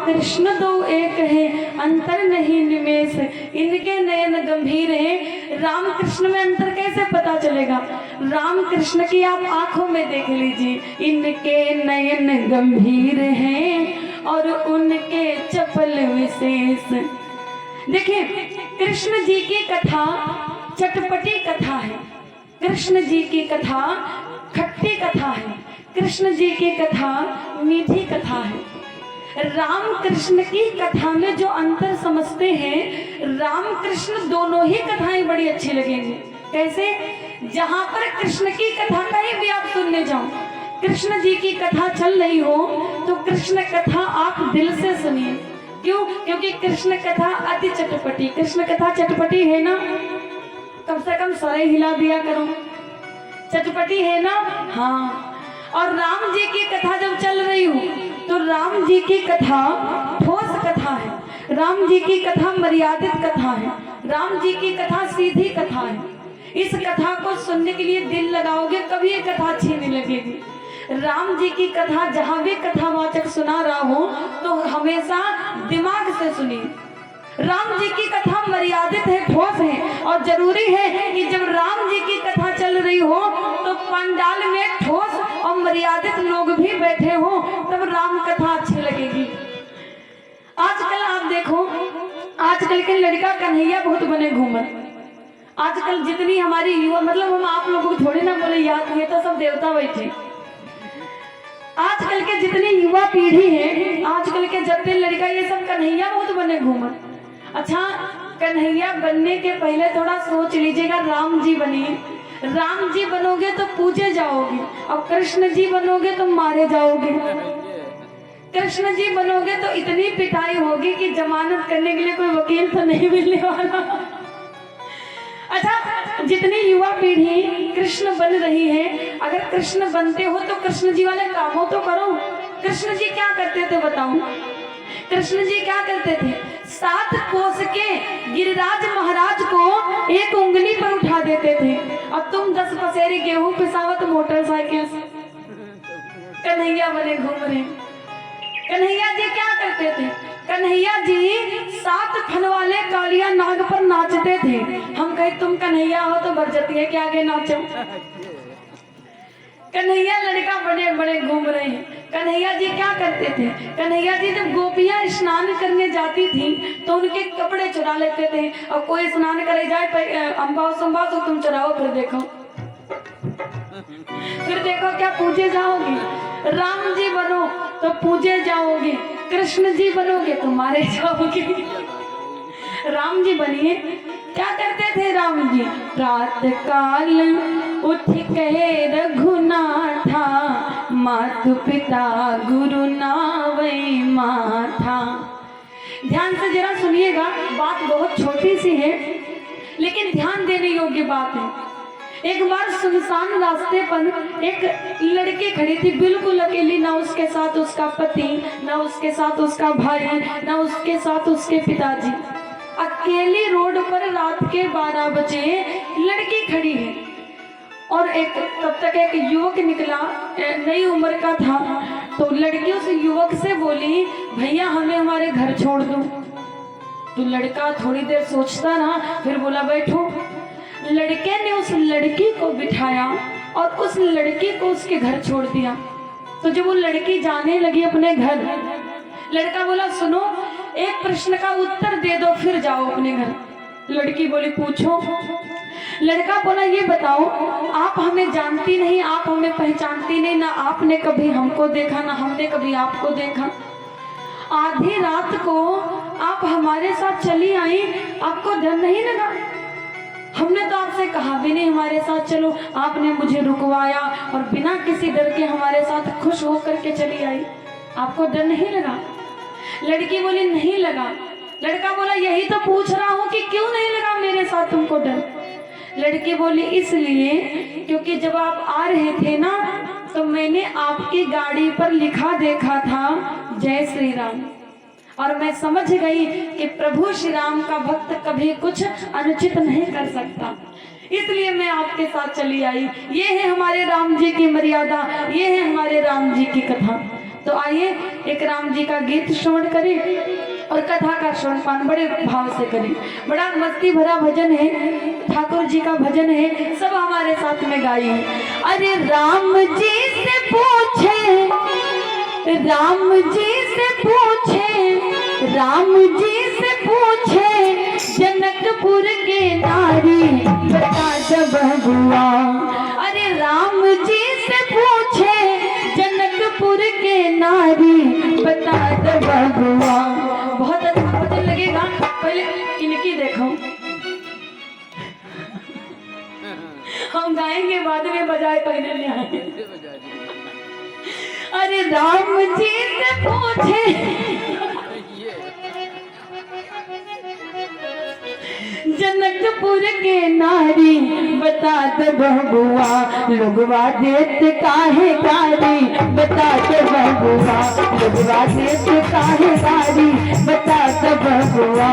कृष्ण दो एक है, अंतर नहीं निमेष, इनके नयन गंभीर है। राम कृष्ण में अंतर कैसे पता चलेगा? राम कृष्ण की आप आंखों में देख लीजिए, इनके नयन गंभीर हैं और उनके चपल विशेष। देखिए, कृष्ण जी की कथा चटपटी कथा है, कृष्ण जी की कथा खट्टी कथा है, कृष्ण जी की कथा मीठी कथा है। राम कृष्ण की कथा में जो अंतर समझते हैं, राम कृष्ण दोनों ही कथाएं बड़ी अच्छी लगेंगी। कैसे? जहां पर कृष्ण की कथा कहीं भी आप सुनने जाओ, कृष्ण जी की कथा चल रही हो तो कृष्ण कथा आप दिल से सुनिए। क्यों? क्योंकि कृष्ण कथा अति चटपटी, कृष्ण कथा चटपटी है ना, कम से कम सरे हिला दिया करो, चटपटी है ना। हाँ, और राम जी की कथा जब चल रही हो तो राम जी की कथा ठोस कथा है, राम जी की कथा मर्यादित कथा है, राम जी की कथा सीधी कथा है। इस कथा को सुनने के लिए दिल लगाओगे कभी ये कथा अच्छी नहीं लगेगी। राम जी की कथा जहां भी कथावाचक सुना रहा हो तो हमेशा दिमाग से सुनिए। राम जी की कथा मर्यादित है, ठोस है, और जरूरी है कि जब राम जी की कथा चल रही हो तो पंडाल में ठोस और मर्यादित लोग भी बैठे हो, तब राम कथा अच्छी लगेगी। आजकल आप देखो, आजकल के लड़का कन्हैया बहुत बने घूमर। आजकल जितनी हमारी युवा, मतलब हम आप लोगों को थोड़ी ना बोले याद, ये तो सब देवता बैठे। आजकल के जितनी युवा पीढ़ी है, आजकल के जितने लड़का, ये सब कन्हैया बहुत बने घूमर। अच्छा, कन्हैया बनने के पहले थोड़ा सोच लीजिएगा, राम जी बनिए। राम जी बनोगे तो पूजे जाओगे, और कृष्ण जी बनोगे तो मारे जाओगे। कृष्ण जी बनोगे तो इतनी पिटाई होगी कि जमानत करने के लिए कोई वकील तो नहीं मिलने वाला। अच्छा, जितनी युवा पीढ़ी कृष्ण बन रही है, अगर कृष्ण बनते हो तो कृष्ण जी वाले कामों तो करो। कृष्ण जी क्या करते थे बताऊं? कृष्ण जी क्या करते थे? 7 कोस के गिरिराज महाराज को एक उंगली पर उठा देते थे, और तुम 10 पसेरी गेहूं पिसावत मोटरसाइकिल से। कन्हैया बने घूम रहे। कन्हैया जी क्या करते थे? कन्हैया जी 7 फन वाले कालिया नाग पर नाचते थे। हम कहे तुम कन्हैया हो तो बरजतिया के आगे नाचो। कन्हैया लड़का बड़े बड़े घूम रहे हैं। कन्हैया जी क्या करते थे? कन्हैया जी जब गोपियां स्नान करने जाती थी तो उनके कपड़े चुरा लेते थे, और कोई स्नान करे जाए, अम्बाओ संभाओ तो तुम चुराओ, फिर देखो क्या पूजे जाओगी। राम जी बनो तो पूजे जाओगे, कृष्ण जी बनोगे तो मारे जाओगे। राम जी बनिए। क्या करते थे राम जी? रात काल उठ के रघुनाथा, मातु पिता गुरु नावै माथा। ध्यान से जरा सुनिएगा, बात बहुत छोटी सी है लेकिन ध्यान देने योग्य बात है। एक बार सुनसान रास्ते पर एक लड़की खड़ी थी, बिल्कुल अकेली, ना उसके साथ उसका पति, ना उसके साथ उसका भाई, ना उसके साथ उसके पिताजी। अकेली रोड पर रात के 12 बजे लड़की खड़ी है, और तब तक एक युवक निकला, नई उम्र का था। तो लड़की उस युवक से बोली, भैया हमें हमारे घर छोड़ दो। तो लड़का थोड़ी देर सोचता रहा, फिर बोला बैठो। लड़के ने उस लड़की को बिठाया और उस लड़की को उसके घर छोड़ दिया। तो जब वो लड़की जाने लगी अपने घर, लड़का बोला सुनो, एक प्रश्न का उत्तर दे दो फिर जाओ अपने घर। लड़की बोली पूछो। लड़का बोला ये बताओ, आप हमें जानती नहीं, आप हमें पहचानती नहीं, ना आपने कभी हमको देखा ना हमने कभी आपको देखा। आधी रात को आप हमारे साथ चली आई, आपको डर नहीं लगा? हमने तो आपसे कहा भी नहीं हमारे साथ चलो, आपने मुझे रुकवाया और बिना किसी डर के हमारे साथ खुश होकर के चली आई, आपको डर नहीं लगा? लड़की बोली नहीं लगा। लड़का बोला यही तो पूछ रहा हूँ कि क्यों नहीं लगा मेरे साथ तुमको डर? लड़की बोली इसलिए क्योंकि जब आप आ रहे थे ना तो मैंने आपकी गाड़ी पर लिखा देखा था जय श्री राम, और मैं समझ गई कि प्रभु श्री राम का भक्त कभी कुछ अनुचित नहीं कर सकता, इसलिए मैं आपके साथ चली आई। ये है हमारे राम जी की मर्यादा, ये है हमारे राम जी की कथा। तो आइए एक राम जी का गीत श्रवण करें और कथा का श्रवण बड़े भाव से करें। बड़ा मस्ती भरा भजन है, ठाकुर जी का भजन है, सब हमारे साथ में गाइए। अरे राम जी से पूछे, राम जी से पूछे, राम जी से पूछे जनकपुर के नारी बता जब हुआ। अरे राम जी से पूछे जनकपुर के नारी बता जब हुआ। बहुत अच्छा भजन लगेगा, पहले इनकी देखो, हम गाएंगे बाद में बजाए पहले ले आए। अरे राम जी से पूछे जनकपुर के नारी बता दे बहुआ, लोगवा देत काहे गारी बता दे बहुआ, लोगवा देत काहे गारी बता दे बहुआ,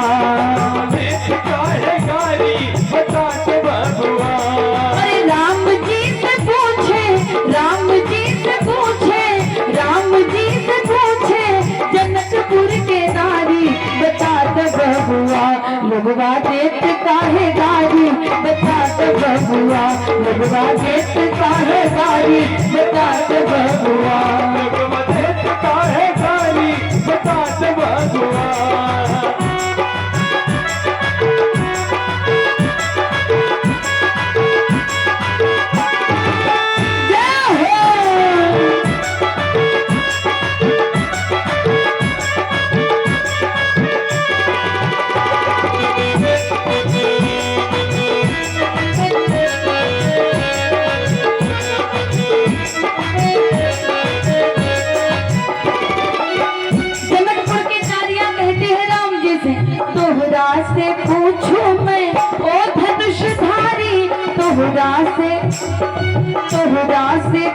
देत काहे गारी बता दे बहुआ। अरे राम जी से पूछे, राम जी से पूछे, राम जी से पूछे जनकपुर के नारी बता दे बहुआ, लोगवा देत काहे गारी बता दे बहुआ, लोगवा देत काहे गारी बता दे बहुआ, लोगवा देत काहे गारी बता दे बहुआ। से पूछूं मैं ओ धनुषधारी, तोहरा से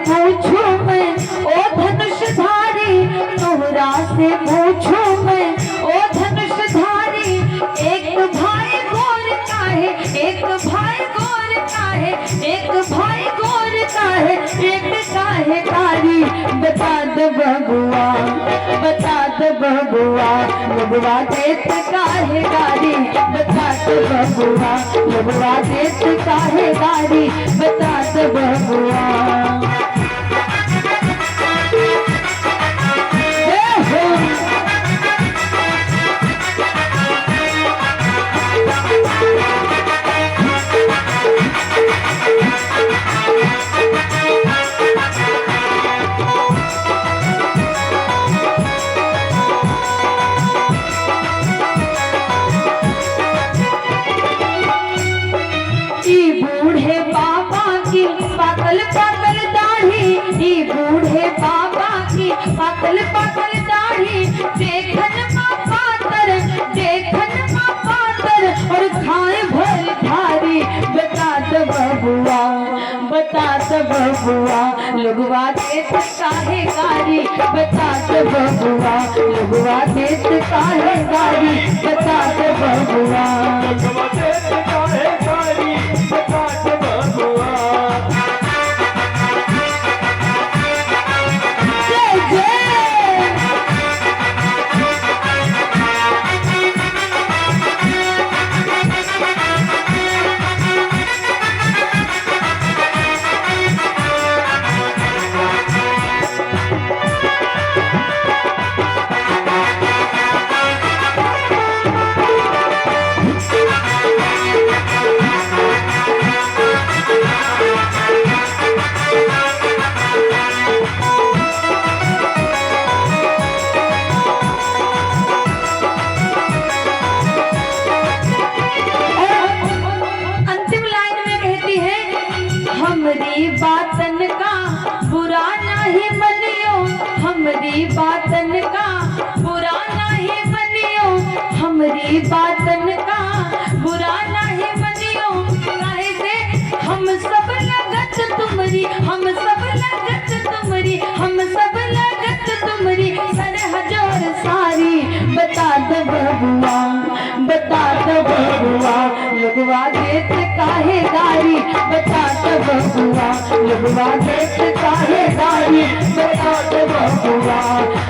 पूछूं मैं ओ धनुषधारी, तोहरा से पूछूं मैं ओ धनुषधारी। एक भाई गोर का है, एक भाई गोर का है, एक भाई गोर का है, एक का है कारी बता दे बहुआ, बता दे बहुआ, लोगवा देत काहे गारी बता दे बहुआ, लोगवा देत काहे गारी बता दे बहुआ। पाकल पाकल दाढ़ी, ई बूढ़े बाबा की पाकल पाकल दाढ़ी, देखन माँ पातर, देखन माँ पातर और खाए भर भारी बता दे बहुआ, बता दे बहुआ, लोगवा देत काहे गारी बता दे बहुआ, लोगवा देत काहे गारी बता दे बहुआ, लोगवा देत काहे गारी बता दे बहुआ। हमरी बातन का बुरा नहीं मनियो, हमरी बातन का बुरा नहीं मनियो, हमरी बातन का बुरा नहीं मनियो। काहे से हम सब लगत तुमरी, हम सब लगत तुमरी, हम सब लगत तुमरी सरहजोर सारी बता दे बहुआ, बता दे बहुआ, लोगवा देत काहे गारी बता दे बहुआ। बबुआ लगवा देत काहे गारी बता दे बबुआ।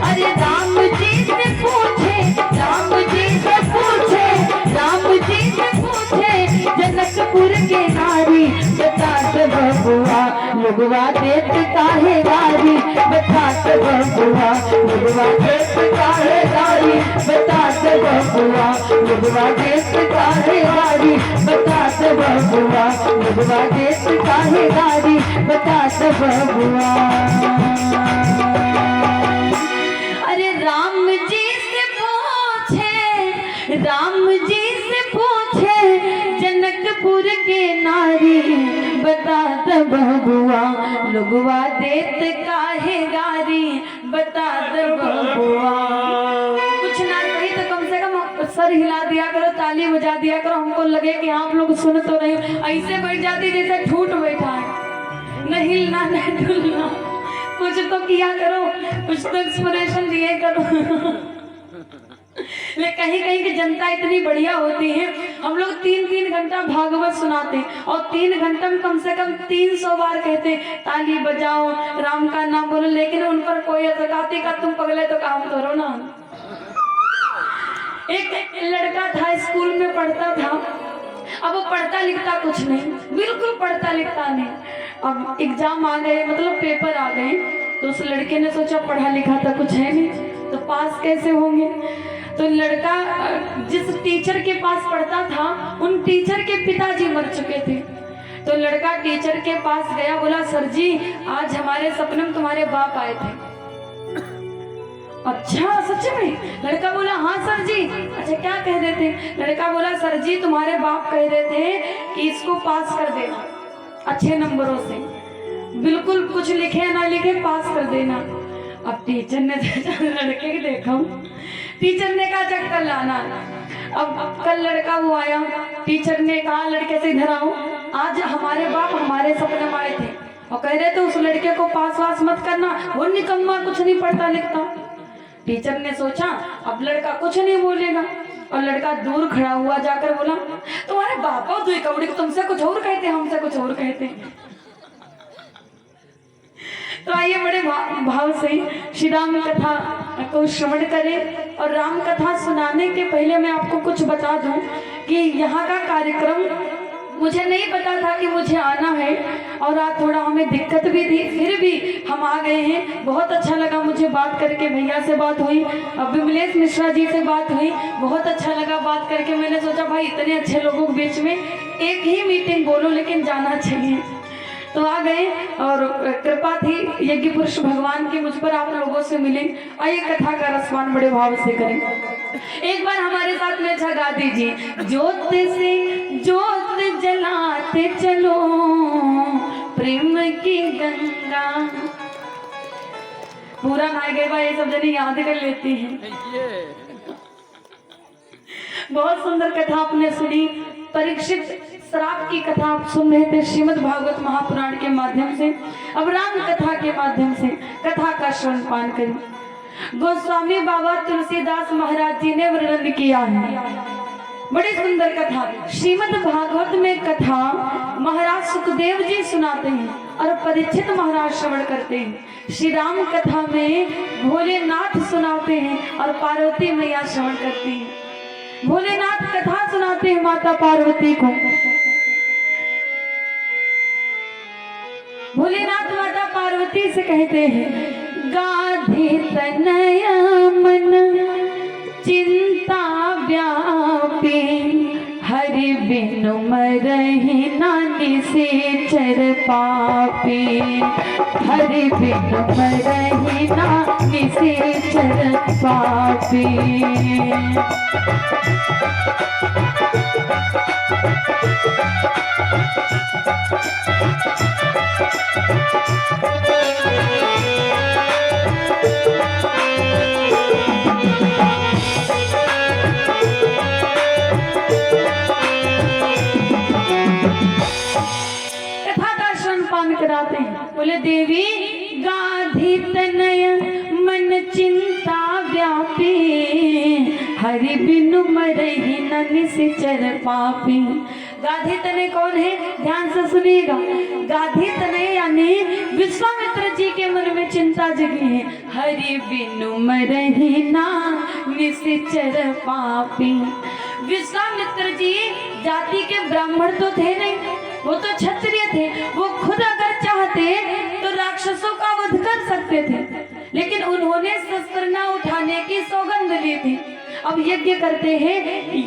अरे राम जी से पूछे, राम जी से पूछे, राम जी से पूछे जनकपुर के नारी बता दे बबुआ लगवा देत काहे गारी बता दे बबुआ लगवा देत काहे गारी बता दे बबुआ लगवा देत काहे गारी बता दे बबुआ लगवा देत काहे गारी बता दे बबुआ। अरे राम जी से पूछे, राम जी से पूछे जनकपुर के नारी बता दे बबुआ लगवा देत काहे गारी बता दे बबुआ। कुछ ना कही तो कम से कम सर हिला दिया करो, ताली बजा दिया करो, हमको लगे कि आप लोग सुन तो रहे हो। ऐसे बैठ जाती जैसे ठूट बैठा है, न हिलना न डुलना, कुछ तो किया करो, कुछ तो इंस्पिरेशन दिए करो। लेकिन कहीं कहीं की जनता इतनी बढ़िया होती है, हम लोग 3-3 घंटा भागवत सुनाते और 3 घंटा में कम से कम 300 बार कहते ताली बजाओ राम का नाम बोलो, लेकिन उन पर कोई अतकाती का तुम पगले तो काम करो ना। एक लड़का था स्कूल में पढ़ता था, अब वो पढ़ता लिखता कुछ नहीं, बिल्कुल पढ़ता लिखता नहीं। अब एग्जाम आ गए, मतलब पेपर आ गए, तो उस लड़के ने सोचा पढ़ा लिखा था कुछ है नहीं तो पास कैसे होंगे। तो लड़का जिस टीचर के पास पढ़ता था उन टीचर के पिताजी मर चुके थे। तो लड़का टीचर के पास गया, बोला सर जी आज हमारे सपने में तुम्हारे बाप आए थे। अच्छा सच में? लड़का बोला हाँ सर जी। अच्छा क्या कह रहे थे? लड़का बोला सर जी तुम्हारे बाप कह रहे थे कि इसको पास कर देना अच्छे नंबरों से, बिल्कुल कुछ लिखे ना लिखे पास कर देना। अब टीचर ने लड़के के देखा, टीचर ने कहा चक्कर लाना। अब कल लड़का वो आया, टीचर ने कहा लड़के से इधर आओ, आज हमारे बाप हमारे सपने में आए थे और कह रहे थे उस लड़के को पास वास मत करना, वो निकम्मा कुछ नहीं पढ़ता लिखता। टीचर ने सोचा अब लड़का कुछ नहीं बोलेगा और लड़का दूर खड़ा हुआ जाकर बोला तुम्हारे बापा दुई कौड़ी तुमसे कुछ और कहते हमसे कुछ और कहते। तो आइए बड़े भाव से श्री राम कथा को श्रवण करें। और राम कथा सुनाने के पहले मैं आपको कुछ बता दूं कि यहाँ का कार्यक्रम मुझे नहीं पता था कि मुझे आना है और आज थोड़ा हमें दिक्कत भी थी, फिर भी हम आ गए हैं। बहुत अच्छा लगा मुझे बात करके, भैया से बात हुई, विमलेश मिश्रा जी से बात हुई, बहुत अच्छा लगा बात करके। मैंने सोचा भाई इतने अच्छे लोगों के बीच में एक ही मीटिंग बोलो लेकिन जाना चाहिए, तो आ गए और कृपा थी यज्ञ पुरुष भगवान की मुझ पर, आप लोगों से मिले। आइए कथा का रसपान बड़े भाव से करें। एक बार हमारे साथ में जगा दीजिए, ज्योत से ज्योत जलाते चलो प्रेम की गंगा। पूरा ना गए भाई, ये सब जने याद कर लेती हैं। बहुत सुंदर कथा आपने सुनी, परीक्षित श्राप की कथा आप सुन रहे थे श्रीमद् भागवत महापुराण के माध्यम से। अब राम कथा के माध्यम से कथा का श्रवण पान करें। गोस्वामी बाबा तुलसीदास महाराज जी ने वर्णन किया है, बड़ी सुंदर कथा। श्रीमद् भागवत में कथा महाराज सुखदेव जी सुनाते हैं और परीक्षित महाराज श्रवण करते हैं। श्री राम कथा में भोलेनाथ सुनाते हैं और पार्वती मैया श्रवण करती हैं। भोलेनाथ कथा सुनाते हैं माता पार्वती को, भोलेनाथ माता पार्वती से कहते हैं गाधी तनया मन चिंता व्यापी हरि बिनु मरहि नानी से चर पापी। हरि बिनु मरहि नानी से चर पापी। कराते हैं। बोले देवी गाधी तनय मन चिंता व्यापी हरि बिनु मरहि न निश्चर पापी। गाधी तनय कौन है, ध्यान से सुनिएगा। गाधी तनय यानी विश्वामित्र जी के मन में चिंता जगी है। हरि बिनु मरहि ना निश्चर पापी। विश्वामित्र जी जाति के ब्राह्मण तो थे नहीं, वो तो क्षत्रिय थे। वो खुद अगर चाहते तो राक्षसों का वध कर सकते थे, लेकिन उन्होंने शस्त्र न उठाने की सौगंध ली थी। अब यज्ञ करते हैं,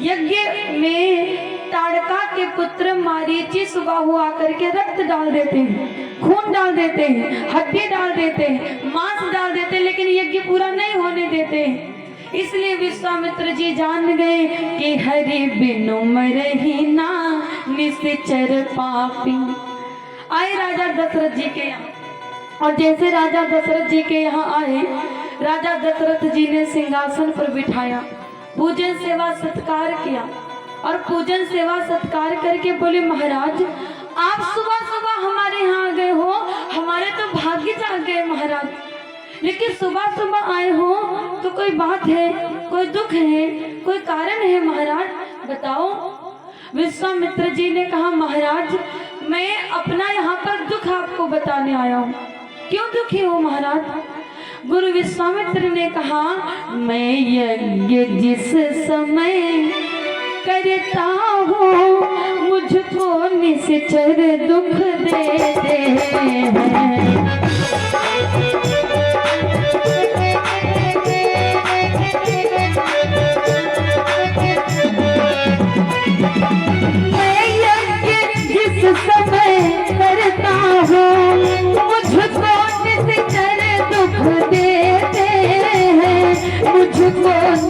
यज्ञ में ताड़का के पुत्र मारीची सुबह हुआ करके रक्त डाल देते हैं, खून डाल देते हैं, हड्डी डाल देते हैं, मांस डाल देते हैं, लेकिन यज्ञ पूरा नहीं होने देते हैं। इसलिए विश्वामित्र जी जान गए कि हरि बिनु मरहि ना निश्चर पापी। आए राजा दशरथ जी के यहाँ, और जैसे राजा दशरथ जी के यहाँ आए, राजा दशरथ जी ने सिंहासन पर बिठाया, पूजन सेवा सत्कार किया, और पूजन सेवा सत्कार करके बोले महाराज आप सुबह सुबह हमारे यहाँ आ गए हो, हमारे तो भाग्य जाग गए महाराज, लेकिन सुबह सुबह आए हो तो कोई बात है, कोई दुख है, कोई कारण है महाराज, बताओ। विश्वामित्र जी ने कहा महाराज मैं अपना यहाँ पर दुख आपको बताने आया हूँ। क्यों दुखी हो महाराज? गुरु विश्वामित्र ने कहा मैं यज्ञ जिस समय करता हूँ मुझको निश्चर दुख देते हैं।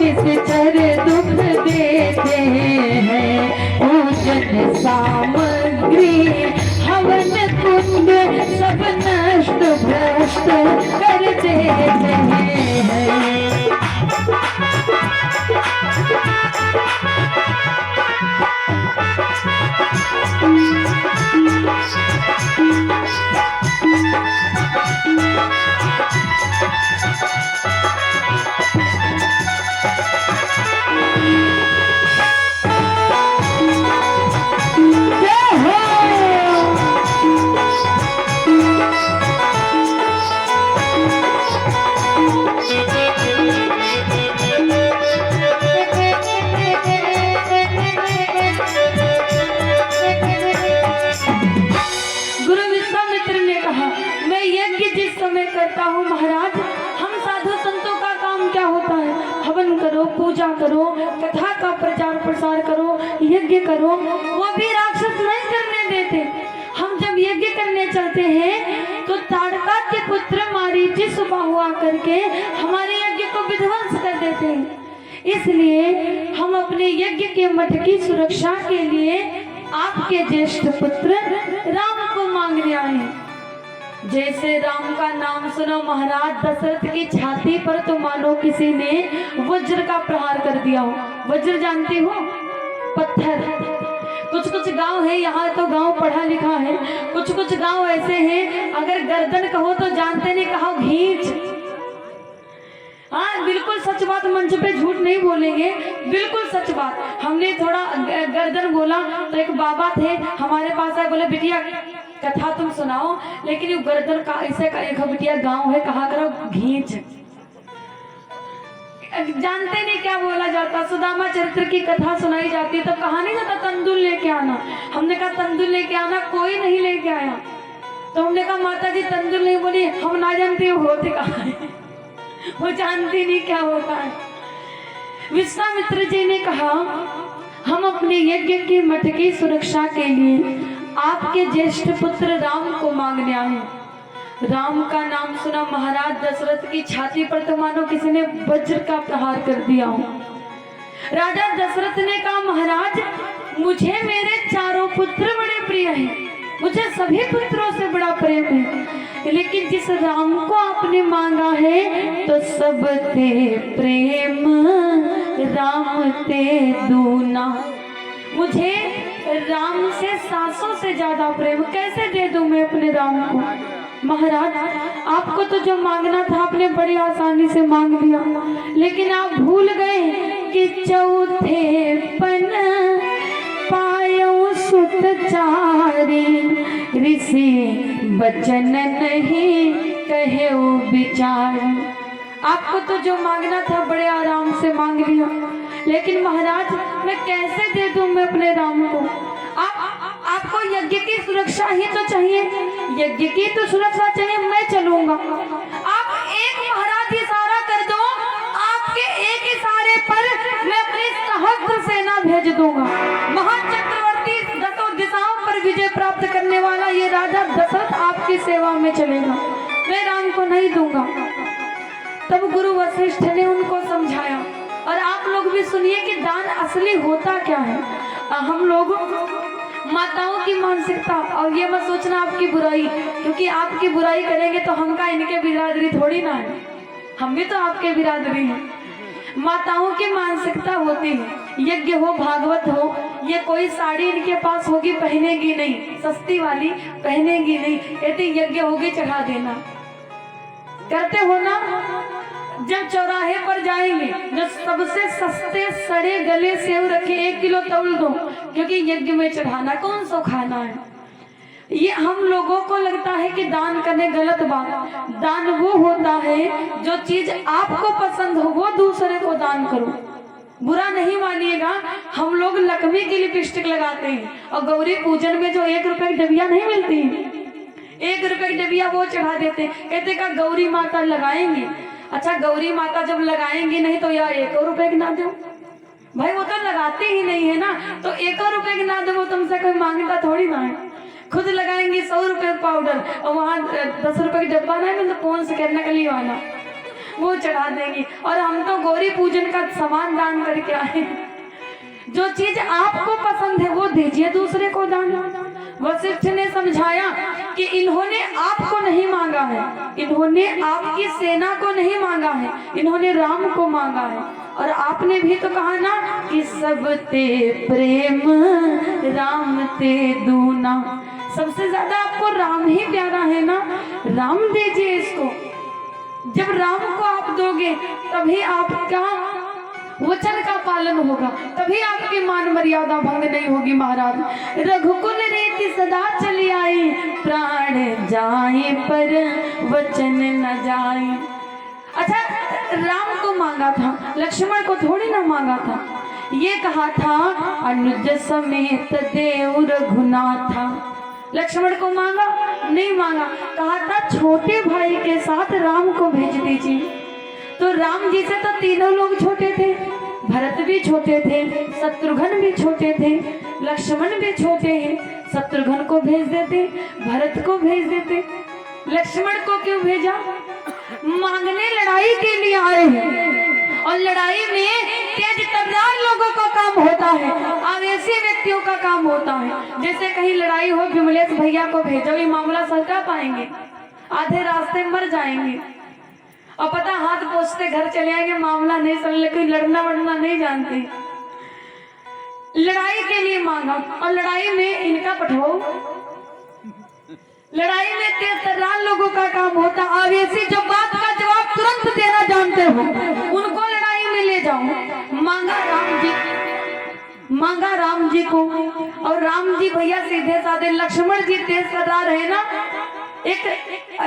निश्चर दुख देते हैं। पूजन सामग्री हवन कुंड सब नष्ट भ्रष्ट कर देते हैं। पूजा करो, कथा का प्रचार प्रसार करो, यज्ञ करो, वो भी राक्षस नहीं करने देते। हम जब यज्ञ करने चलते हैं तो ताड़का के पुत्र मारीची सुबह हुआ करके हमारे यज्ञ को विध्वंस कर देते हैं। इसलिए हम अपने यज्ञ के मठ की सुरक्षा के लिए आपके ज्येष्ठ पुत्र राम को मांगने आए हैं। जैसे राम का नाम सुनो महाराज, दशरथ की छाती पर तो मानो किसी ने वज्र का प्रहार कर दिया हो। वज्र जानती हो? पत्थर। कुछ कुछ गांव है, यहाँ तो गांव पढ़ा लिखा है, कुछ कुछ गांव ऐसे हैं अगर गर्दन कहो तो जानते नहीं, कहो घींच। हाँ बिल्कुल सच बात, मंच पे झूठ नहीं बोलेंगे, बिल्कुल सच बात। हमने थोड़ा गर्दन बोला तो एक बाबा थे हमारे पास आए, बोले बिटिया कथा तुम सुनाओ, लेकिन ये गर्दन का ऐसे का एक बिटिया गांव है, कहा करो घींच। जानते नहीं क्या बोला जाता। सुदामा चरित्र की कथा सुनाई जाती तो कहा नहीं जाता तंदुल लेके आना। हमने कहा तंदुल लेके आना, कोई नहीं लेके आया। तो हमने कहा माता जी तंदुल नहीं, बोली हम ना जानते हो होते कहा है। वो जानती नहीं क्या होता है। विश्वामित्र जी ने कहा हम अपने यज्ञ के मठ की सुरक्षा के लिए आपके ज्येष्ठ पुत्र राम को मांगने आए। राम का नाम सुना महाराज, दशरथ की छाती पर तो मानो किसी ने वज्र का प्रहार कर दिया हो। राजा दशरथ ने कहा महाराज मुझे मेरे चारों पुत्र बड़े प्रिय हैं, मुझे सभी पुत्रों से बड़ा प्रेम है, लेकिन जिस राम को आपने मांगा है तो सब ते प्रेम राम ते दूना। मुझे राम से 700 से ज्यादा प्रेम, कैसे दे दूं मैं अपने राम को। महाराज आपको तो जो मांगना था आपने बड़ी आसानी से मांग लिया, लेकिन आप भूल गए कि चौथे पन पायो लचारी, ऋषि बचन नहीं कहे वो विचार। आपको तो जो मांगना था बड़े आराम से मांग लिया, लेकिन महाराज मैं कैसे दे दूं मैं अपने राम को? आपको यज्ञ की सुरक्षा ही तो चाहिए, यज्ञ की तो सुरक्षा चाहिए। मैं चलूंगा, आप एक महाराज इशारा कर दो, आपके एक इशारे पर मैं अपनी सहस्त्र सेना भेज दूंगा। महाचक्रवर्ती दसों दिशाओं पर विजय प्राप्त करने वाला ये राजा दशरथ आपकी सेवा में चलेगा, मैं राम को नहीं दूंगा। तब गुरु वशिष्ठ ने उनको समझाया। और आप लोग भी सुनिए कि दान असली होता क्या है। हम लोग माताओं की मानसिकता, और ये मत सोचना आपकी बुराई, क्योंकि आपकी बुराई करेंगे तो हम का इनके बिरादरी थोड़ी ना है, हम भी तो आपके बिरादरी हैं। माताओं की मानसिकता होती है, यज्ञ हो भागवत हो, ये कोई साड़ी इनके पास होगी पहनेगी नहीं, सस्ती वाली पहनेगी नहीं, कहते यज्ञ होगी चढ़ा देना। करते हो ना? जब चौराहे पर जाएंगे, जो सबसे सस्ते सड़े गले सेव रखे 1 किलो तौल दो, क्योंकि यज्ञ में चढ़ाना, कौन सो खाना है। ये हम लोगों को लगता है कि दान करने गलत बात। दान वो होता है जो चीज आपको पसंद हो वो दूसरे को दान करो। बुरा नहीं मानिएगा, हम लोग लक्ष्मी की लिपस्टिक लगाते हैं और गौरी पूजन में जो 1 रुपए की डबिया नहीं मिलती, 1 रुपए की डबिया वो चढ़ा देते, कहते का गौरी माता लगाएंगे। अच्छा, गौरी माता जब लगाएंगी नहीं तो यार 1 रुपए की ना दो भाई, वो तो लगाते ही नहीं है ना, तो 1 रुपए की ना दो, वो तुमसे कोई मांगता थोड़ी ना है। खुद लगाएंगे 100 रुपए पाउडर और वहाँ 10 रुपए की डब्बा नहीं मिलता, कौन से करने के लिए वाला वो चढ़ा देंगी। और हम तो गौरी पूजन का सामान दान करके आए। जो चीज आपको पसंद है वो दीजिए दूसरे को दान। वशिष्ठ ने समझाया कि इन्होंने आपको नहीं मांगा है, इन्होंने आपकी सेना को नहीं मांगा है, इन्होंने राम को मांगा है। और आपने भी तो कहा ना कि सब ते प्रेम राम ते दूना, सबसे ज्यादा आपको राम ही प्यारा है ना, राम दीजिए इसको। जब राम को आप दोगे तभी आपका वचन का पालन होगा, तभी आपकी मान मर्यादा भंग नहीं होगी। महाराज रघुकुल रीति सदा चली आई, प्राण जाए पर वचन न जाए। अच्छा, राम को मांगा था, लक्ष्मण को थोड़ी ना मांगा था। ये कहा था अनुज समेत देव रघुनाथा, लक्ष्मण को मांगा नहीं मांगा, कहा था छोटे भाई के साथ राम को भेज दीजिए। तो राम जी से तो तीनों लोग छोटे थे, भरत भी छोटे थे, शत्रुघ्न भी छोटे थे, लक्ष्मण भी छोटे हैं। शत्रुघ्न को भेज देते, भरत को भेज देते, लक्ष्मण को क्यों भेजा? मांगने लड़ाई के लिए आए हैं, और लड़ाई में तेज तर्रार लोगों का काम होता है, आवेशी व्यक्तियों का काम होता है। जैसे कहीं लड़ाई हो, विमलेश भैया को भेजो, ये मामला सलटा पाएंगे, आधे रास्ते मर जाएंगे और पता हाथ पोछते घर चले आएंगे, मामला नहीं समझ, कोई लड़ना वड़ना नहीं जानते। लड़ाई के लिए मांगा, और लड़ाई में इनका पठाओ, लड़ाई में तेज तर्रार लोगों का काम होता, आवेशी जो बात का जवाब तुरंत देना जानते हो उनको लड़ाई में ले जाओ। मांगा राम जी को, और राम जी भैया सीधे साधे, लक्ष्मण जी तेज तर्रार है ना। एक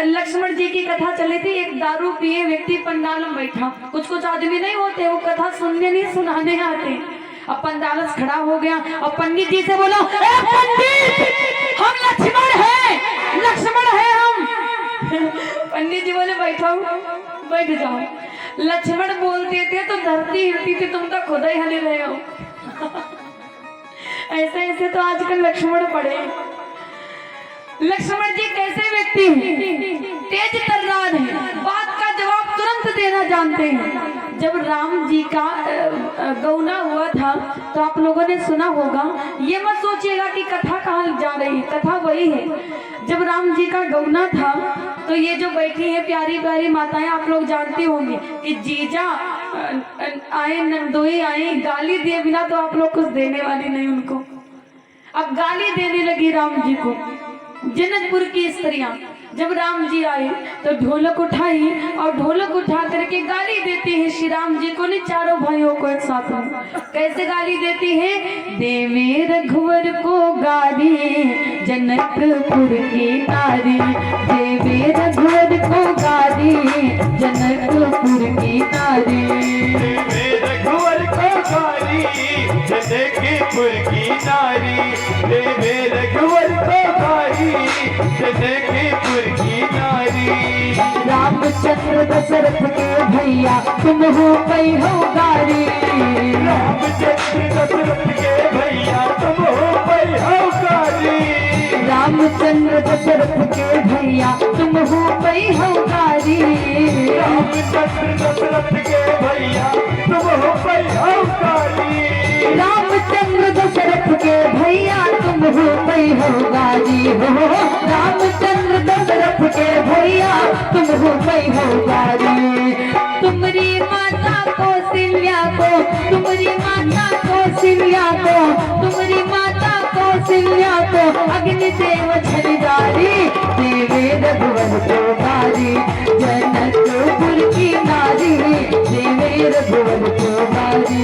लक्ष्मण जी की कथा चली थी, एक दारू पिए व्यक्ति पंडाल में बैठा, कुछ आदमी नहीं होते वो कथा सुनने नहीं सुनाने आते। अब पंडालस खड़ा हो गया और पंडित जी से बोला, पंडित हम लक्ष्मण है हम। पंडित जी बोले बैठो, बैठ जाओ। लक्ष्मण बोलते थे तो धरती हिलती थी, तुम तो खुद ही हले रहे हो। ऐसे तो आजकल लक्ष्मण पड़े। लक्ष्मण जी कैसे व्यक्ति हैं? तेज तर्रार है, बात का जवाब तुरंत देना जानते हैं। जब राम जी का गौना हुआ था तो आप लोगों ने सुना होगा, ये मत सोचिएगा कि कथा कहाँ जा रही है, कथा वही है। जब राम जी का गौना था तो ये जो बैठी है प्यारी प्यारी माताएं, आप लोग जानती होंगी कि जीजा आए, नंदोई आए, गाली दिए बिना तो आप लोग कुछ देने वाली नहीं उनको। अब गाली देने लगी राम जी को। जनकपुर की स्त्रियां जब राम जी आए तो ढोलक उठाई और ढोलक उठा करके गाली देती है श्री राम जी को, नहीं चारों भाइयों को एक साथ में। कैसे गाली देती है? देवे रघुवर को गाली जनकपुर की नारी, देवे रघुवर को गाली जनकपुर की नारी, देवे रघुवर को गाली जनकपुर की नारी, देवे रघुवर को गाली जनकपुर की नारी। रामचंद्र दशरथ के भैया तुम हो पई हो गारी, रामचंद्र दशरथ के भैया तुम हो पई हो गारी, रामचंद्र दशरथ के भैया तुम हो पई हो गारी, रामचंद्र दशरथ के भैया तुम हो पई हो गारी, रामचंद्र दशरथ के भैया तुम हो पई हो गारी हो, रामचंद्र दशरथ के भैया तुम हो पई हो गारी। तुम्हारी माता कौशल्या को, तुम्हारी माता कौशल्या को, तुम्हारी माता कौशल्या को अग्निदेव झलगारी, देवे रघुवर को गारी जनकपुर की नारी, देवे रघुवर को गारी,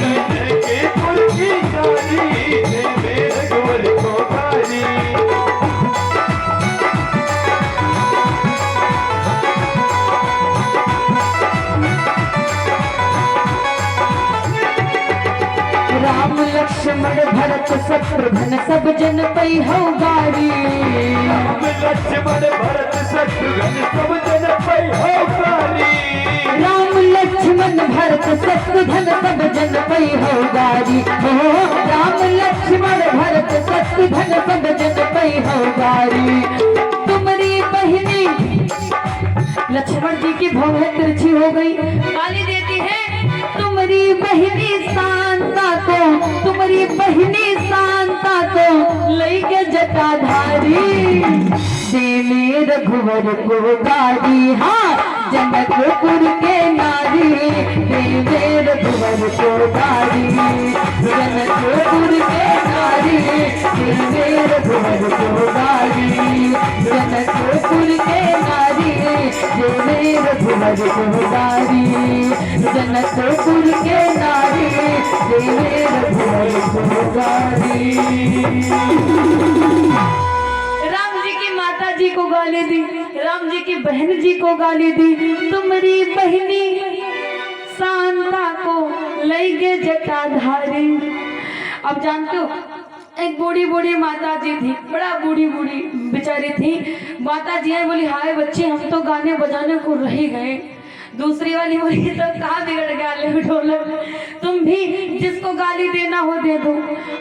जनकपुर की नारी, देवे रघुवर को गारी। राम लक्ष्मण भरत शत्रुघ्न सब जन पई हो गारी, राम लक्ष्मण भरत शत्रुघ्न सब जन पई हो गारी, राम लक्ष्मण भरत शत्रुघ्न सब जन पई हो गारी हो, राम लक्ष्मण भरत शत्रुघ्न सब जन पई हो गारी। तुम्हारी बहिनी लक्ष्मण जी की भौहें तिरछी हो गई, गाली देती है तुम्हारी बहिनी शांता को, तुम्हारी बहिनी शांता को लैके जटाधारी, देवे रघुवर को गारी, हाँ जनकपुर के नारी, देवे रघुवर को गारी, जनकपुर के नारी, देवे रघुवर को गारी, जनकपुर के नारी, देवे रघुवर को गारी, जनकपुर के नारी, देवे रघुवर को गारी। राम जी की माता जी को गाली दी, राम जी की बहन जी को गाली दी, तुम्हारी बहनी शांता को लैगे जटाधारी। अब जानते हो एक बूढ़ी बूढ़ी माता जी थी, बड़ा बूढ़ी बूढ़ी बेचारी थी। माता जी आई, बोली हाय बच्चे हम तो गाने बजाने को रह गए। दूसरी वाली बोली तो कहाँ बिगड़ गया ले ढोलक, तुम भी जिसको गाली देना हो दे दो।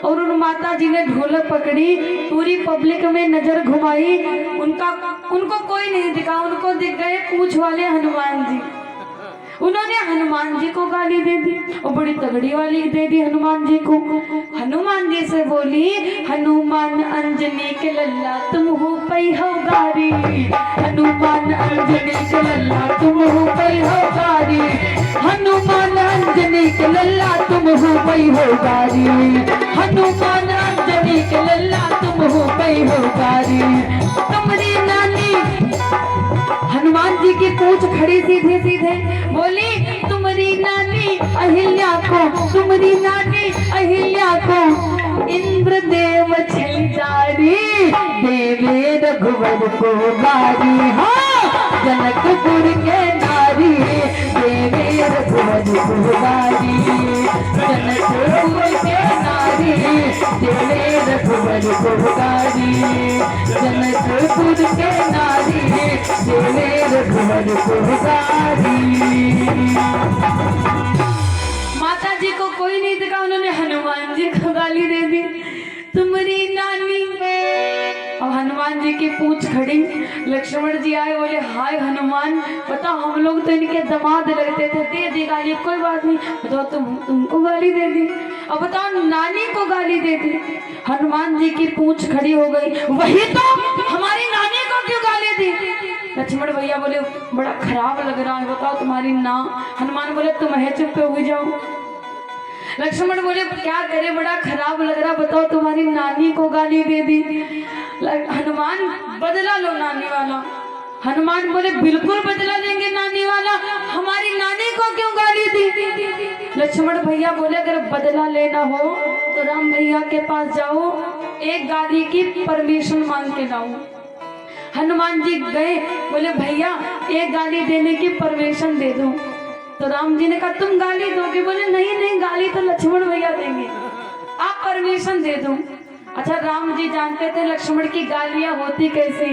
और उन माता जी ने ढोलक पकड़ी, पूरी पब्लिक में नजर घुमाई, उनको कोई नहीं दिखा, उनको दिख गए पूंछ वाले हनुमान जी। उन्होंने हनुमान जी को गाली दे दी और बड़ी तगड़ी वाली दे दी हनुमान जी को। हनुमान जी से बोली हनुमान अंजनी के लल्ला तुम हो पई हो गारी, हनुमान अंजनी के लल्ला तुम हो पई हो गारी, हनुमान अंजनी के लल्ला तुम हो पई हो गारी, हनुमान अंजनी के लल्ला तुम हो पई हो गारी। तुम्हारी नानी हनुमान जी की पूंछ खड़ी सीधे सीधे बोली तुम्हारी नानी अहिल्या को, तुम्हारी नानी अहिल्या को इंद्रदेव झलगारी, देवे रघुवर को गारी, हाँ जनकपुर के नारी, देवे रघुवर को गारी, जनकपुर के नारी, देवे रघुवर को गारी, जनकपुर के नारी, देवे रघुवर को गारी। माता जी को कोई नहीं दिखा, उन्होंने हनुमान जी को गाली दे दी तुम्हारी नानी। अब हनुमान जी की पूंछ खड़ी, लक्ष्मण जी आए, बोले हाय हनुमान बताओ हम लोग तो इनके दामाद लगते थे, दे दी गाली, कोई बात नहीं, बताओ तुमको गाली दे दी, अब बताओ नानी को गाली दे दी। हनुमान जी की पूंछ खड़ी हो गई, वही तो हमारी नानी को क्यों गाली दी। लक्ष्मण भैया बोले बड़ा खराब लग रहा है, बताओ तुम्हारी ना। हनुमान बोले तुम है चुप पे हो जाओ। लक्ष्मण बोले क्या करे, बड़ा खराब लग रहा, बताओ तुम्हारी नानी को गाली दे दी। हनुमान बदला लो नानी वाला। हनुमान बोले बिल्कुल बदला लेंगे नानी वाला, हमारी नानी को क्यों गाली दी। लक्ष्मण भैया बोले अगर बदला लेना हो तो राम भैया के पास जाओ, एक गाली की परमिशन मांग के लाओ। हनुमान जी गए, बोले भैया एक गाली देने की परमिशन दे दो। तो राम जी ने कहा तुम गाली दोगे? बोले नहीं नहीं, गाली तो लक्ष्मण भैया देंगे, आप परमिशन दे दो। अच्छा, राम जी जानते थे लक्ष्मण की गालियां होती कैसे।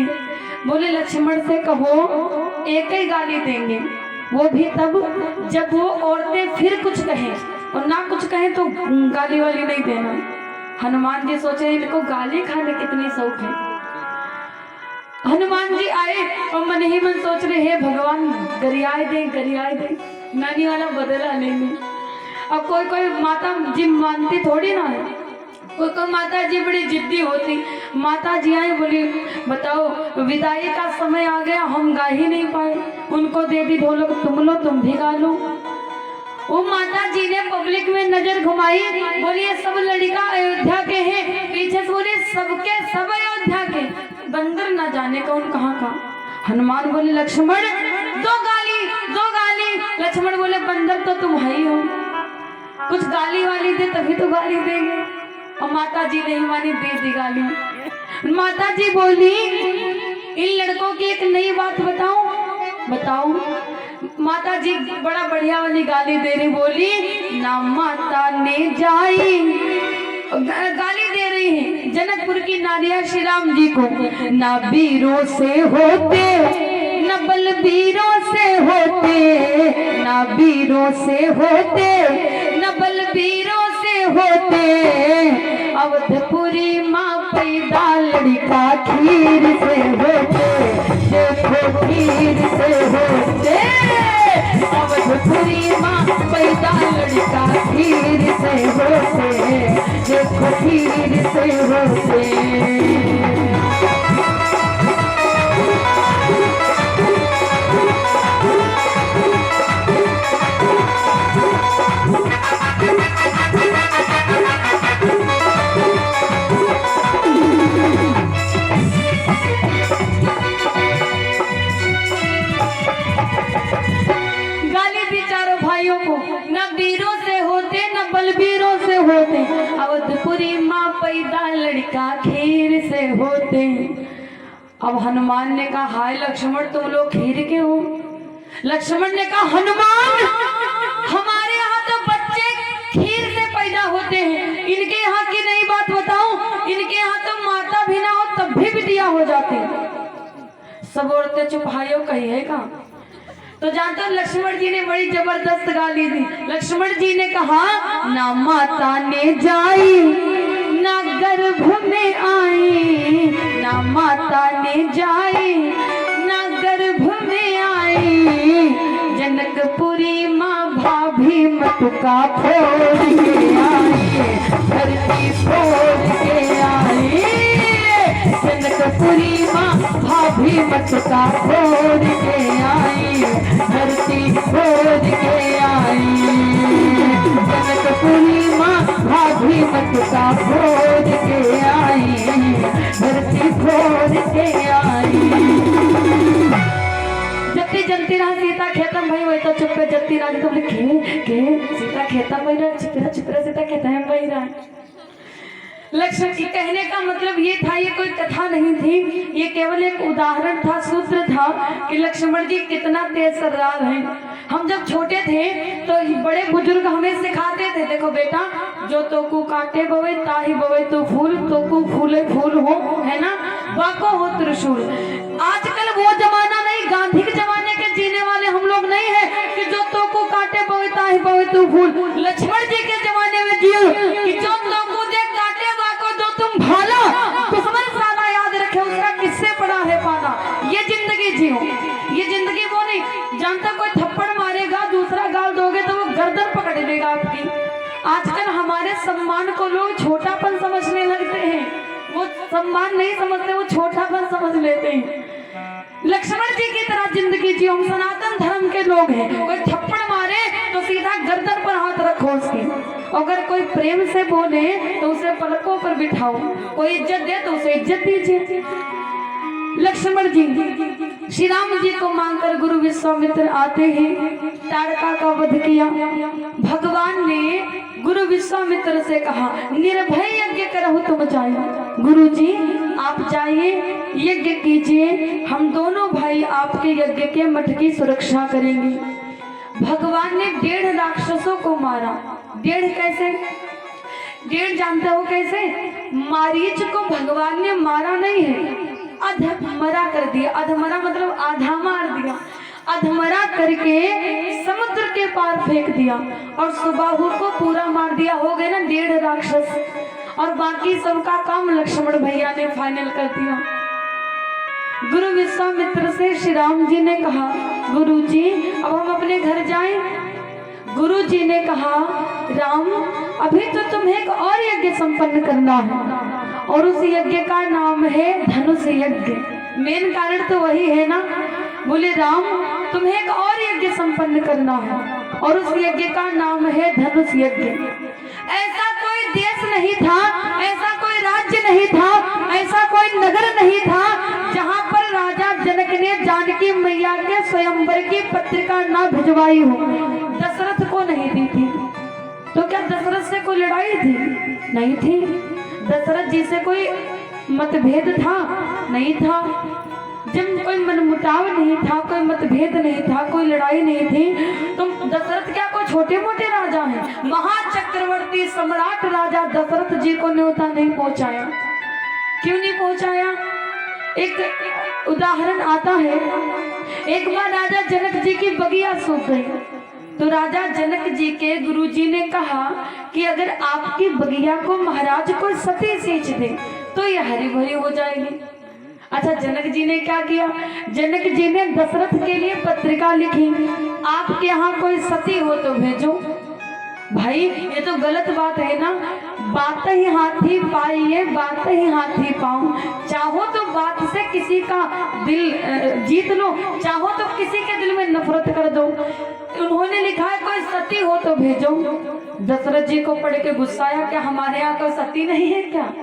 बोले लक्ष्मण से कहो एक ही गाली देंगे, वो भी तब जब वो औरतें फिर कुछ कहें, और ना कुछ कहें तो गाली वाली नहीं देना। हनुमान जी सोचे इनको गाली खाने कितनी शौक है। हनुमान जी आए और मन ही मन सोच रहे हे भगवान गरियाए दे, नानी वाला बदला लेंगे। अब कोई कोई माता जी मानती थोड़ी ना है, कोई कोई माता जी बड़ी जिद्दी होती। माता जी आई, बोली बताओ विदाई का समय आ गया, हम गा ही नहीं पाए, उनको दे दी ढोलक, तुम लो तुम भी गा लो। वो माता जी ने पब्लिक में नजर घुमाई, बोली ये सब लड़का अयोध्या के हैं, पीछे से बोले सबके सब अयोध्या के, बंदर ना जाने कौन कहाँ का। हनुमान बोले लक्ष्मण दो गाली। लक्ष्मण बोले बंदर तो तुम ही हो, कुछ गाली वाली दे तभी तो गाली देंगे। और माता जी नहीं मानी, दे दी गाली। माता जी बोली इन लड़कों की एक नई बात बताओ। माता जी बड़ा बढ़िया वाली गाली दे रही, बोली ना माता ने जाई, गाली दे रही है जनकपुर की नारियां श्री राम जी को, ना वीरों से होते न बलबीरों से होते, ना वीरों से होते न बलबीरों से होते, अवधपुरी माँ पैदा लड़का खीर से होते, देखो खीर से होते, अवधपुरी माँ पैदा लड़का खीर से होते, देखो खीर से होते। अवधपुरी माँ पैदा लड़का खीर से होते। अब हनुमान ने कहा हाय लक्ष्मण तुम लोग खीर के हो। लक्ष्मण ने कहा हनुमान हमारे यहाँ तो बच्चे खीर से पैदा होते हैं, इनके यहाँ की नई बात बताऊं, इनके यहाँ तो माता भी ना हो तब भी बिटिया हो जाती। सब औरतें चुप, हायो कही है का। तो जानते हो लक्ष्मण जी ने बड़ी जबरदस्त गाली दी। लक्ष्मण जी ने कहा ना माता ने जाई ना गर्भ में आई, ना माता ने जाई ना गर्भ में आई, जनकपुरी माँ भाभी मटका फोड़ के आई, धरती फोड़ के आई, जनकपुरी माँ भाभी मटका फोड़ के आई, धरती फोड़ के आई, जनकपुरी माँ भाभी मटका फोड़ के आई, धरती फोड़ के आई। जत्ती जनती रहा सीता खेतम भाई वही तो चुप्पे जत्ती रानी तो के सीता खेता भाई रहा चिपरा सीता खेता है भाई रहा। लक्ष्मण की कहने का मतलब ये था, ये कोई कथा नहीं थी, ये केवल एक उदाहरण था, सूत्र था कि लक्ष्मण जी कितना तेज सर्रार हैं। हम जब छोटे थे तो बड़े बुजुर्ग हमें सिखाते थे, देखो बेटा जो तोकू काटे बवे ताही बवे तो फूल, तोकू फूले फूल हो, है ना, बाको हो त्रिशूल। आजकल वो जमाना नहीं, गांधी के जमाने के जीने वाले हम लोग नहीं है कि जो तोकू काटे बवे ताही बवे तो फूल। लक्ष्मण जी के जमाने में जियो कि जो तोकू देख काटे बाको जो तुम भाला, दुश्मन साला याद रखे उसका किससे पड़ा है पाना। ये जिंदगी जियो, ये जिंदगी वो नहीं जानता। कोई थप्पड़ मारेगा दूसरा गाल दोगे तो वो गर्दन पकड़ लेगा आपकी। आजकल हमारे सम्मान को लोग छोटापन समझने लगते हैं, वो सम्मान नहीं समझते, वो छोटापन समझ लेते हैं। लक्ष्मण जी की तरह जिंदगी जियो, हम सनातन धर्म के लोग हैं। कोई थप्पड़ मारे तो सीधा गर्दन पर हाथ रखो उसकी, अगर कोई प्रेम से बोले तो उसे पलकों पर बिठाओ, कोई इज्जत दे तो उसे इज्जत दीजिए। लक्ष्मण जी श्री राम जी को मांगकर गुरु विश्वामित्र आते ही ताड़का का वध किया। भगवान ने गुरु विश्वामित्र से कहा, निर्भय यज्ञ करहु तुम जाइए। गुरु जी आप जाइए, यज्ञ कीजिए, हम दोनों भाई आपके यज्ञ के मठ की सुरक्षा करेंगे। भगवान ने 1.5 राक्षसों को मारा। 1.5 कैसे? 1.5 जानते हो कैसे? मारीच को भगवान ने मारा नहीं है, अधमरा कर दिया। अधमरा मतलब आधा मार दिया। अधमरा करके समुद्र के पार फेंक दिया और सुबाहु को पूरा मार दिया। हो गए ना 1.5 राक्षस, और बाकी सबका काम लक्ष्मण भैया ने फाइनल कर दिया। गुरु विश्वामित्र से श्री राम जी ने कहा, गुरु जी अब हम अपने घर जाएं। गुरु जी ने कहा, राम अभी तो तुम्हें एक और यज्ञ संपन्न करना है, और उस यज्ञ का नाम है धनुष यज्ञ। मेन कारण तो वही है ना। बोले राम तुम्हें एक और यज्ञ संपन्न करना है, और उस यज्ञ का नाम है धनुष यज्ञ। ऐसा कोई देश नहीं था, ऐसा कोई राज्य नहीं था, ऐसा कोई नगर नहीं था जहाँ पर राजा जनक ने जानकी मैया के स्वयंवर की पत्रिका ना भिजवाई हो, दशरथ को नहीं दी थी। तो क्या दशरथ से कोई लड़ाई थी? नहीं थी। दशरथ जी से कोई मतभेद था? नहीं था। जब कोई मनमुटाव नहीं था, कोई मतभेद नहीं था, कोई लड़ाई नहीं थी, तो दशरथ क्या कोई छोटे मोटे राजा हैं? महाचक्रवर्ती सम्राट राजा दशरथ जी को न्योता नहीं पहुंचाया। क्यों नहीं पहुंचाया? एक उदाहरण आता है। एक बार राजा जनक जी की बगिया सूख गई, तो राजा जनक जी के गुरुजी ने कहा कि अगर आपकी बगिया को महाराज को सती सींच दे तो ये हरी भरी हो जाएगी। अच्छा, जनक जी ने क्या किया? जनक जी ने दशरथ के लिए पत्रिका लिखी, आपके यहाँ कोई सती हो तो भेजो। भाई ये तो गलत बात है ना। बात ही हाथी पाइए, बात ही हाथी पाओ। चाहो तो बात से किसी का दिल जीत लो, चाहो तो किसी के दिल में नफरत कर दो। उन्होंने लिखा है कोई सती हो तो भेजो। दशरथ जी को पढ़ के गुस्सा आया, क्या हमारे यहाँ कोई सती नहीं है क्या?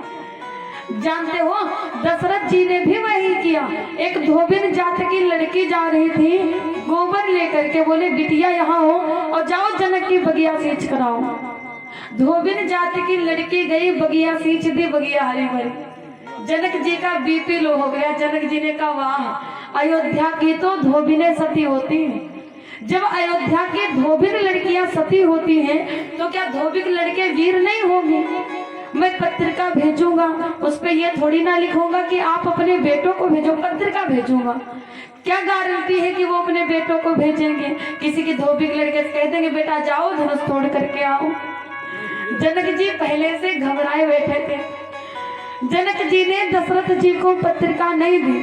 जानते हो दशरथ जी ने भी वही किया। एक धोबिन जात की लड़की जा रही थी गोबर लेकर के, बोले बिटिया यहाँ हो और जाओ जनक की बगिया सींच कराओ। धोबिन जात की लड़की गई, बगिया सींच दी, बगिया हरी भरी। जनक जी का बीपी लो हो गया। जनक जी ने कहा वाह, अयोध्या की तो धोबिनें सती होती हैं। जब अयोध्या की धोबिन लड़कियां सती होती हैं तो क्या धोबिन लड़के वीर नहीं होंगे? मैं पत्रिका भेजूंगा, उस पर यह थोड़ी ना लिखूंगा कि आप अपने बेटों को भेजो, पत्रिका भेजूंगा। क्या गारंटी है कि वो अपने बेटों को भेजेंगे? किसी की धोबी लड़के कह देंगे बेटा जाओ धनुष तोड़ करके आओ। जनक जी पहले से घबराए बैठे थे। जनक जी ने दशरथ जी को पत्रिका नहीं दी।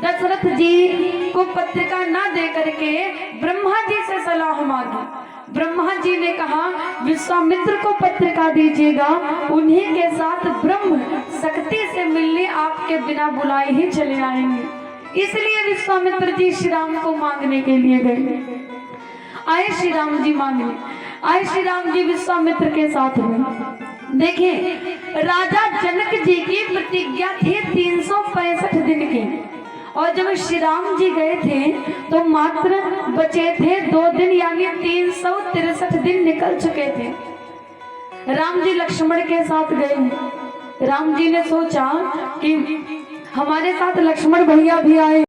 दशरथ जी को पत्रिका ना दे करके ब्रह्मा जी से सलाह मांगी। ब्रह्मा जी ने कहा विश्वामित्र को पत्रिका दीजिएगा, उन्हीं के साथ ब्रह्म शक्ति से मिलने आपके बिना बुलाए ही चले आएंगे। इसलिए विश्वामित्र जी श्री राम को मांगने के लिए गए। आए श्री राम जी मांगने, आए श्री राम जी विश्वामित्र के साथ हुए। देखिए राजा जनक जी की प्रतिज्ञा थी 365 दिन की, और जब श्री राम जी गए थे तो मात्र बचे थे 2 दिन, यानी 363 दिन निकल चुके थे। राम जी लक्ष्मण के साथ गए। राम जी ने सोचा कि हमारे साथ लक्ष्मण भैया भी आए